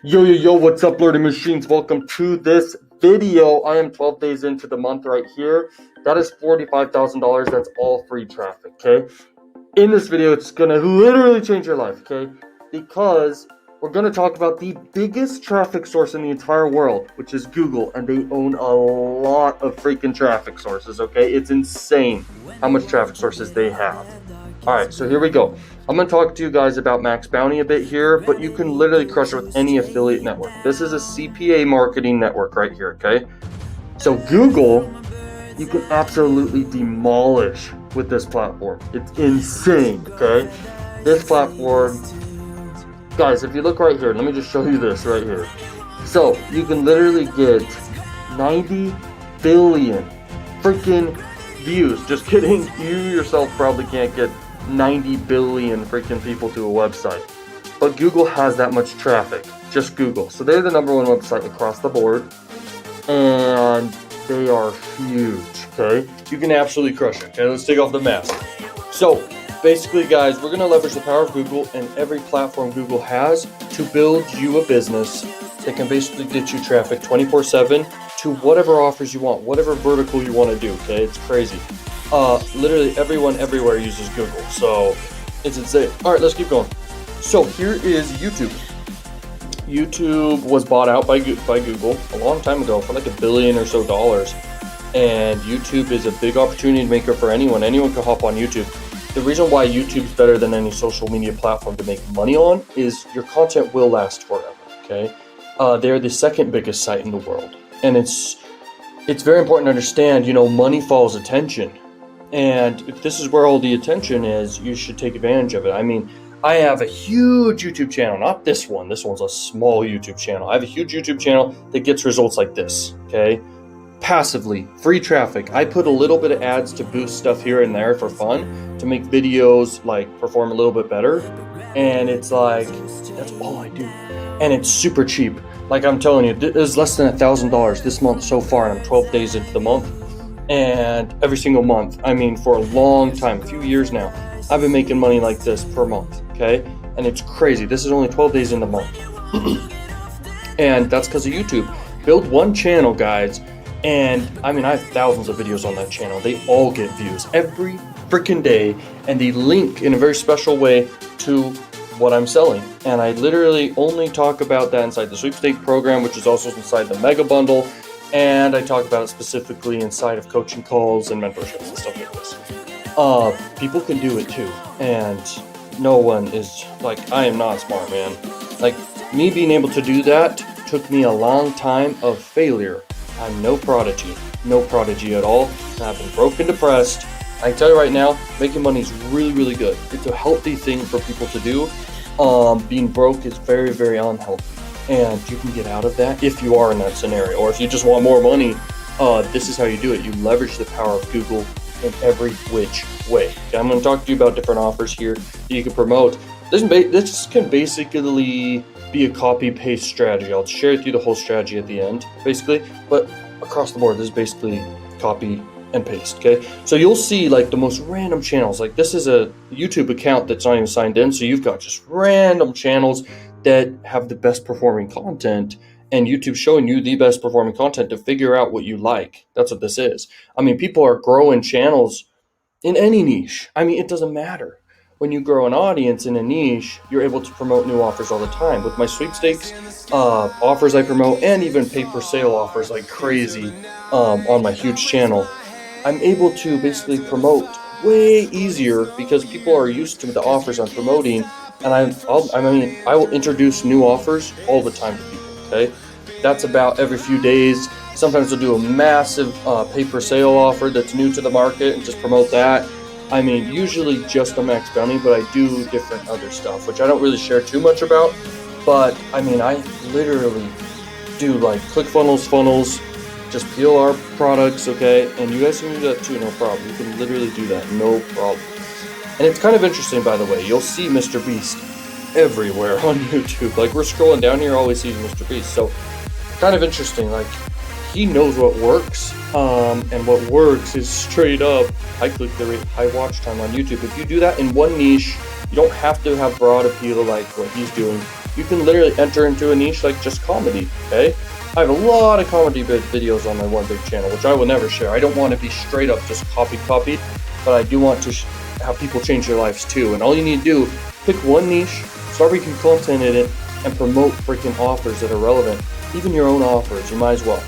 Yo, what's up, learning machines? Welcome to this video. I am 12 days into the month right here. That is $45,000. That's all free traffic, okay? In this video, it's going to literally change your life, okay? Because we're going to talk about the biggest traffic source in the entire world, which is Google, and they own a lot of freaking traffic sources, okay? It's insane how much traffic sources they have. Alright, so here we go. I'm going to talk to you guys about Max Bounty a bit here, but you can literally crush it with any affiliate network. This is a CPA marketing network right here, okay? So Google, you can absolutely demolish with this platform. It's insane, okay? This platform, guys, if you look right here, let me just show you this right here. So you can literally get 90 billion freaking views. Just kidding. You yourself probably can't get 90 billion freaking people to a website, but Google has that much traffic. Just Google. So they're the number one website across the board, and they are huge. Okay, you can absolutely crush it. Okay, let's take off the mask. So basically, guys, we're going to leverage the power of Google and every platform Google has to build you a business that can basically get you traffic 24/7 to whatever offers you want, whatever vertical you want to do. Okay, it's crazy. Literally everyone everywhere uses Google, so it's insane. All right, let's keep going. So here is YouTube. YouTube was bought out by Google a long time ago for like $1 billion or so, and YouTube is a big opportunity maker for anyone. Anyone can hop on YouTube. The reason why YouTube's better than any social media platform to make money on is your content will last forever. Okay, they're the second biggest site in the world, and it's very important to understand. Money follows attention. And if this is where all the attention is, you should take advantage of it. I mean, I have a huge YouTube channel, not this one. This one's a small YouTube channel. I have a huge YouTube channel that gets results like this, okay? Passively, free traffic. I put a little bit of ads to boost stuff here and there for fun, to make videos like perform a little bit better. And it's like, that's all I do. And it's super cheap. Like I'm telling you, it is less than $1,000 this month so far, and I'm 12 days into the month. And every single month, I mean, for a long time, a few years now, I've been making money like this per month, okay? And it's crazy. This is only 12 days in the month. And that's because of YouTube. Build one channel, guys, and I mean, I have thousands of videos on that channel. They all get views every freaking day, and they link in a very special way to what I'm selling. And I literally only talk about that inside the sweepstake program, which is also inside the mega bundle. And I talk about it specifically inside of coaching calls and mentorships and stuff like this. People can do it too. And no one is like, I am not smart, man. Like, me being able to do that took me a long time of failure. I'm no prodigy at all. I've been broke and depressed. I can tell you right now, making money is really, really good. It's a healthy thing for people to do. Being broke is very, very unhealthy. And you can get out of that if you are in that scenario, or if you just want more money. This is how you do it. You leverage the power of Google in every which way. Okay, I'm going to talk to you about different offers here that you can promote. This can basically be a copy-paste strategy. I'll share with you the whole strategy at the end, basically. But across the board, this is basically copy and paste. Okay, so you'll see like the most random channels. Like this is a YouTube account that's not even signed in, so you've got just random channels that have the best performing content, and YouTube showing you the best performing content to figure out what you like. That's what this is. I mean, people are growing channels in any niche. I mean, it doesn't matter. When you grow an audience in a niche, you're able to promote new offers all the time. With my sweepstakes offers I promote, and even pay-per-sale offers like crazy on my huge channel, I'm able to basically promote way easier because people are used to the offers I'm promoting. And I will introduce new offers all the time to people, okay? That's about every few days. Sometimes I'll do a massive pay-per-sale offer that's new to the market and just promote that. I mean, usually just the Max Bounty, but I do different other stuff, which I don't really share too much about. But, I mean, I literally do like funnels, just PR products, okay? And you guys can do that too, no problem. You can literally do that, no problem. And it's kind of interesting, by the way. You'll see Mr. Beast everywhere on YouTube. Like, we're scrolling down here, always seeing Mr. Beast. So, kind of interesting. Like, he knows what works. And what works is straight up high click-through rate, high watch time on YouTube. If you do that in one niche, you don't have to have broad appeal like what he's doing. You can literally enter into a niche like just comedy, okay? I have a lot of comedy videos on my one big channel, which I will never share. I don't want to be straight up just copied, but I do want to have people change their lives too. And all you need to do, pick one niche, start making content in it, and promote freaking offers that are relevant. Even your own offers, you might as well.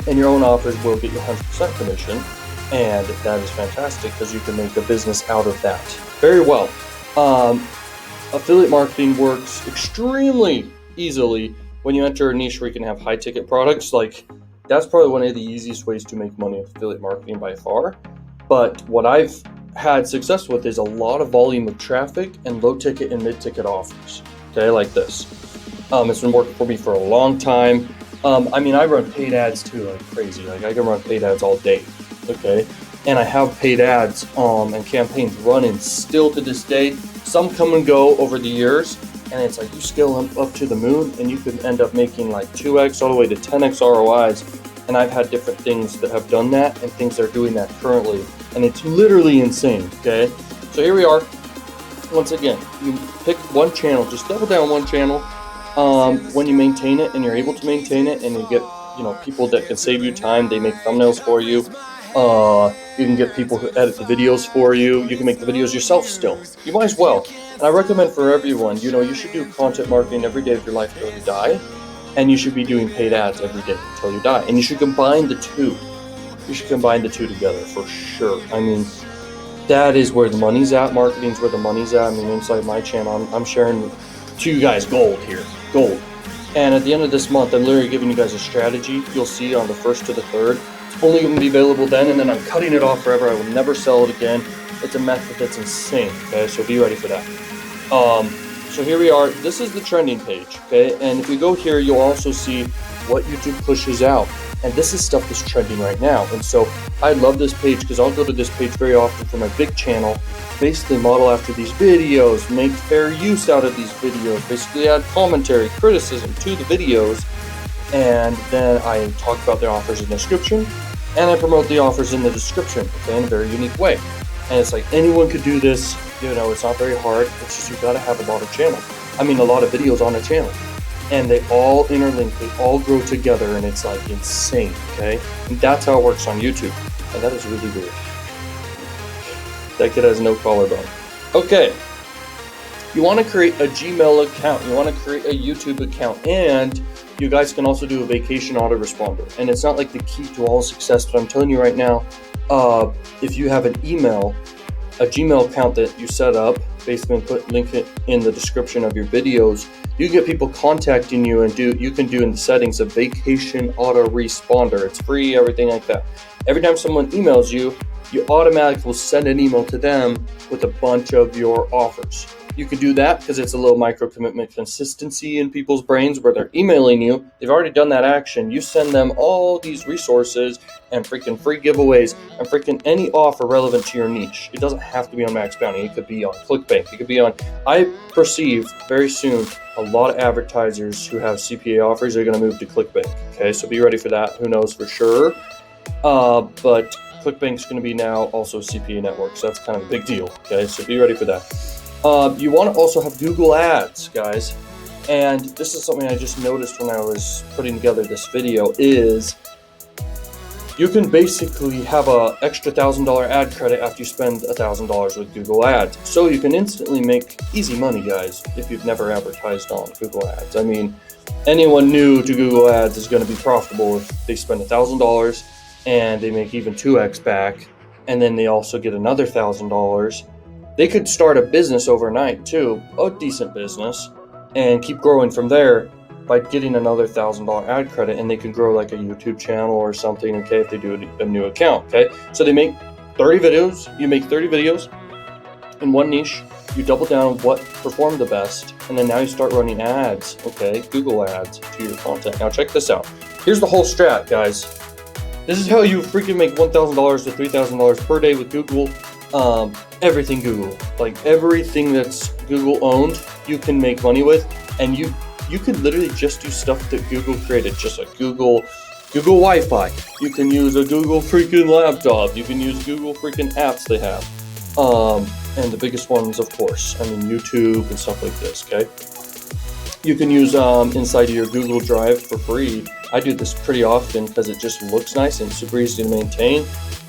And your own offers will get you 100% commission, and that is fantastic because you can make a business out of that. Very well. Affiliate marketing works extremely easily when you enter a niche where you can have high ticket products. Like, that's probably one of the easiest ways to make money with affiliate marketing by far. But what I've had success with is a lot of volume of traffic and low ticket and mid ticket offers. Okay, like this. It's been working for me for a long time. I mean, I run paid ads too, like crazy. Like, I can run paid ads all day. Okay, and I have paid ads and campaigns running still to this day. Some come and go over the years, and it's like you scale them up to the moon, and you can end up making like 2x all the way to 10x ROIs. And I've had different things that have done that, and things that are doing that currently, and it's literally insane. Okay, so here we are. Once again, you pick one channel, just double down one channel. When you maintain it, and you're able to maintain it, and you get people that can save you time. They make thumbnails for you. You can get people who edit the videos for you. You can make the videos yourself still. You might as well. And I recommend for everyone, you should do content marketing every day of your life until you die. And you should be doing paid ads every day until you die. And you should combine the two. You should combine the two together for sure. I mean, that is where the money's at. Marketing's where the money's at. I mean, inside my channel, I'm sharing to you guys gold here. Gold. And at the end of this month, I'm literally giving you guys a strategy. You'll see on the 1st to the 3rd. It's only going to be available then, and then I'm cutting it off forever. I will never sell it again. It's a method that's insane, okay? So be ready for that. So here we are. This is the trending page, okay? And if we go here, you'll also see what YouTube pushes out. And this is stuff that's trending right now. And so I love this page because I'll go to this page very often for my big channel. Basically model after these videos, make fair use out of these videos, basically add commentary, criticism to the videos, and then I talk about the offers in the description, and I promote the offers in the description, okay, in a very unique way. And it's like anyone could do this, it's not very hard, it's just you gotta have a lot of a lot of videos on a channel. And they all interlink, they all grow together, and it's like insane, okay? And that's how it works on YouTube, and that is really weird. That kid has no collarbone. Okay, you want to create a Gmail account, you want to create a YouTube account, and you guys can also do a vacation autoresponder. And it's not like the key to all success, but I'm telling you right now, if you have an email, a Gmail account that you set up, basically link it in the description of your videos, you get people contacting you, and you can do in the settings a vacation autoresponder. It's free, everything like that. Every time someone emails you, you automatically will send an email to them with a bunch of your offers. You can do that because it's a little micro commitment consistency in people's brains where they're emailing you. They've already done that action. You send them all these resources and freaking free giveaways and freaking any offer relevant to your niche. It doesn't have to be on Max Bounty. It could be on ClickBank. It could be on, I perceive very soon, a lot of advertisers who have CPA offers are going to move to ClickBank. Okay, so be ready for that. Who knows for sure? But ClickBank's going to be now also CPA network, so that's kind of a big deal. Okay, so be ready for that. You want to also have Google Ads, guys. And this is something I just noticed when I was putting together this video is you can basically have a extra $1,000 ad credit after you spend $1,000 with Google Ads. So you can instantly make easy money, guys, if you've never advertised on Google Ads. I mean, anyone new to Google Ads is going to be profitable if they spend $1,000 and they make even 2x back, and then they also get another $1,000. They could start a business overnight too, a decent business, and keep growing from there by getting another $1,000 ad credit, and they can grow like a YouTube channel or something, okay, if they do a new account, okay? So they make 30 videos, you make 30 videos in one niche, you double down on what performed the best, and then now you start running ads, okay, Google ads to your content. Now check this out. Here's the whole strat, guys. This is how you freaking make $1,000 to $3,000 per day with Google. Everything Google, like everything that's Google owned, you can make money with, and you could literally just do stuff that Google created, just like Google Wi-Fi. You can use a Google freaking laptop. You can use Google freaking apps they have, and the biggest ones, of course, I mean YouTube and stuff like this. Okay, you can use inside of your Google Drive for free. I do this pretty often because it just looks nice and super easy to maintain.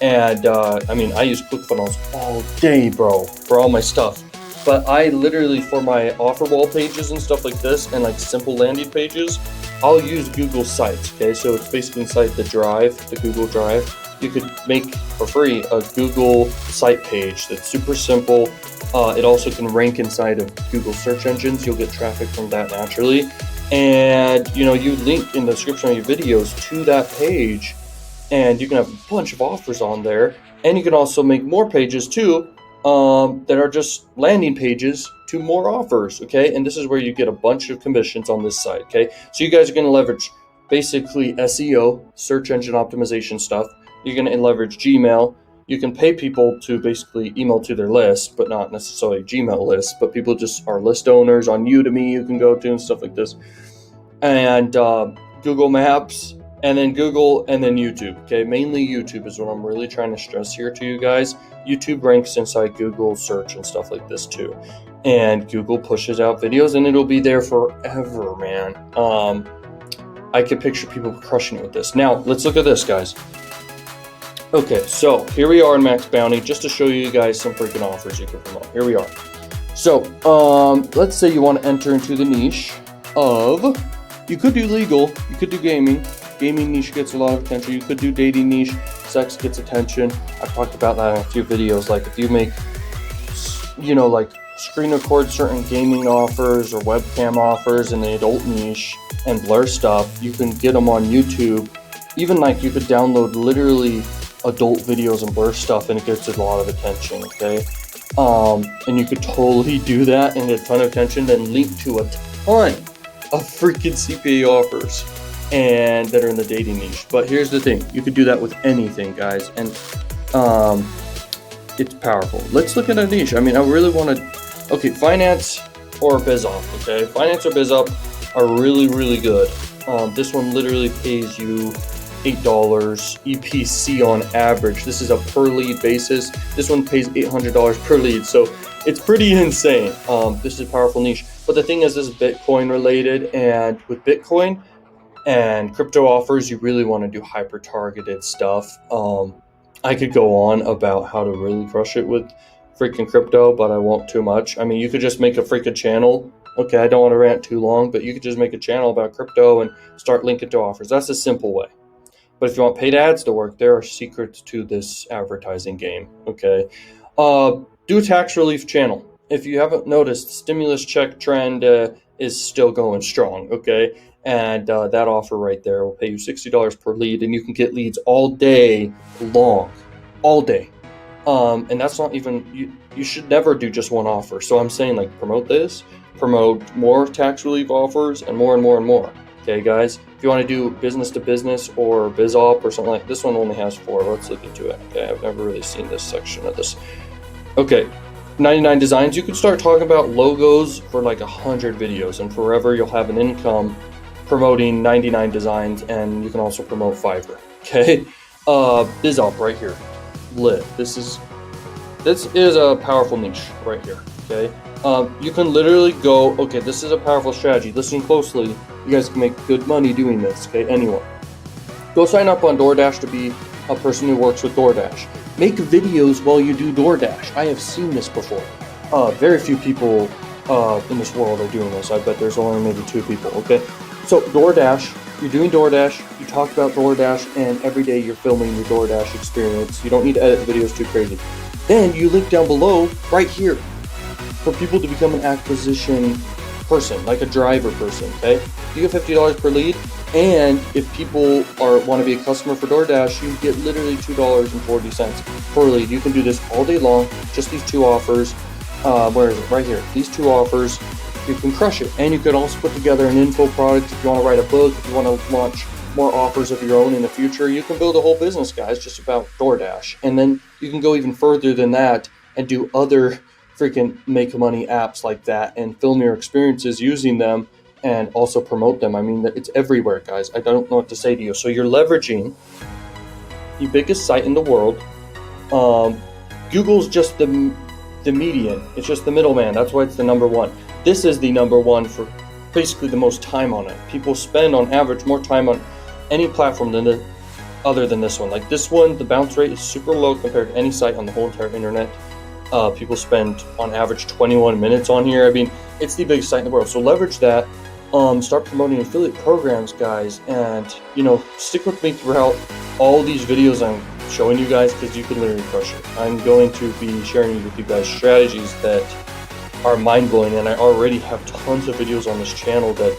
And I mean, I use ClickFunnels all day, bro, for all my stuff. But I literally, for my offer wall pages and stuff like this, and like simple landing pages, I'll use Google Sites. Okay, so it's basically inside the Drive, the Google Drive. You could make for free a Google site page that's super simple. It also can rank inside of Google search engines. You'll get traffic from that naturally. And you link in the description of your videos to that page, and you can have a bunch of offers on there. And you can also make more pages too, that are just landing pages to more offers. Okay, and this is where you get a bunch of commissions on this site. Okay, so you guys are going to leverage basically SEO, search engine optimization stuff. You're going to leverage Gmail. You can pay people to basically email to their list, but not necessarily Gmail lists, but people just are list owners on Udemy you can go to and stuff like this. And Google Maps, and then Google, and then YouTube. Okay, mainly YouTube is what I'm really trying to stress here to you guys. YouTube ranks inside Google search and stuff like this too. And Google pushes out videos and it'll be there forever, man. I could picture people crushing it with this. Now, let's look at this, guys. Okay, so here we are in Max Bounty, just to show you guys some freaking offers you can promote. Here we are. So, let's say you want to enter into the niche of, you could do legal, you could do gaming. Gaming niche gets a lot of attention. You could do dating niche, sex gets attention. I've talked about that in a few videos. Like if you make, like screen record certain gaming offers or webcam offers in the adult niche and blur stuff, you can get them on YouTube. Even like you could download literally adult videos and blur stuff and it gets a lot of attention, okay? And you could totally do that and get a ton of attention, then link to a ton of freaking CPA offers and that are in the dating niche. But here's the thing, you could do that with anything, guys, and it's powerful. Let's look at a niche. I mean, I really want to, okay, finance or biz op, okay? Finance or biz op are really, really good. This one literally pays you $8 EPC on average. This is a per lead basis. This one pays $800 per lead, so it's pretty insane. This is a powerful niche. But the thing is, this is Bitcoin related, and with Bitcoin and crypto offers, you really want to do hyper targeted stuff. I could go on about how to really crush it with freaking crypto, but I won't too much. I mean, you could just make a freaking channel. Okay, I don't want to rant too long, but you could just make a channel about crypto and start linking to offers. That's a simple way. But if you want paid ads to work, there are secrets to this advertising game, okay? Do a tax relief channel. If you haven't noticed, stimulus check trend is still going strong, okay? And that offer right there will pay you $60 per lead, and you can get leads all day long, all day. And that's not even, you should never do just one offer. So I'm saying, like, promote this, promote more tax relief offers, and more and more and more. Okay, guys, if you want to do business to business or biz op or something like this, one only has 4. Let's look into it. Okay, I've never really seen this section of this. Okay, 99 designs. You can start talking about logos for like 100 videos, and forever you'll have an income promoting 99 designs, and you can also promote Fiverr. Okay, biz op right here. Lit. This is a powerful niche right here. Okay, you can literally go, okay, this is a powerful strategy. Listen closely. You guys can make good money doing this, okay? Anyone. Go sign up on DoorDash to be a person who works with DoorDash. Make videos while you do DoorDash. I have seen this before. Very few people in this world are doing this. I bet there's only maybe 2 people, okay? So DoorDash, you're doing DoorDash, you talk about DoorDash, and every day you're filming your DoorDash experience. You don't need to edit videos too crazy. Then you link down below, right here, for people to become an acquisition person, like a driver person, okay? You get $50 per lead, and if people want to be a customer for DoorDash, you get literally $2.40 per lead. You can do this all day long, just these 2 offers. Where is it? Right here. These 2 offers, you can crush it. And you could also put together an info product if you want to write a book, if you want to launch more offers of your own in the future. You can build a whole business, guys, just about DoorDash. And then you can go even further than that and do other freaking make money apps like that and film your experiences using them and also promote them. I mean, it's everywhere, guys. I don't know what to say to you. So you're leveraging the biggest site in the world. Google's just the median. It's just the middleman. That's why it's the number 1. This is the number 1 for basically the most time on it. People spend on average more time on any platform than other than this one. Like this one, the bounce rate is super low compared to any site on the whole entire internet. People spend on average 21 minutes on here. I mean, it's the biggest site in the world. So leverage that. Start promoting affiliate programs, guys, and stick with me throughout all these videos I'm showing you guys, because you can literally crush it. I'm going to be sharing with you guys strategies that are mind-blowing, and I already have tons of videos on this channel that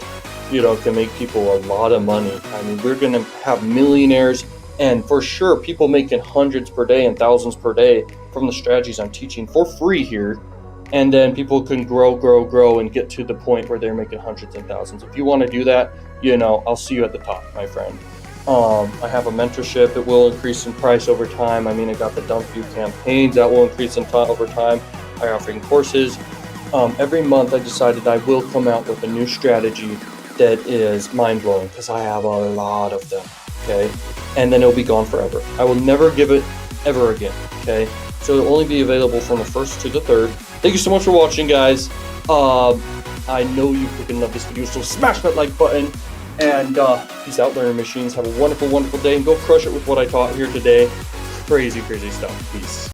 can make people a lot of money. I mean, we're gonna have millionaires, and for sure people making hundreds per day and thousands per day from the strategies I'm teaching for free here. And then people can grow and get to the point where they're making hundreds and thousands. If you want to do that, I'll see you at the top, my friend. I have a mentorship. It will increase in price over time. I mean, I got the Dump View campaigns that will increase in over time. I offering courses. Every month I decided I will come out with a new strategy that is mind-blowing, because I have a lot of them, okay? And then it'll be gone forever. I will never give it ever again, okay? So it'll only be available from the 1st to the 3rd. Thank you so much for watching, guys. I know you freaking love this video, so smash that like button. And peace out, learning machines. Have a wonderful, wonderful day, and go crush it with what I taught here today. Crazy, crazy stuff. Peace.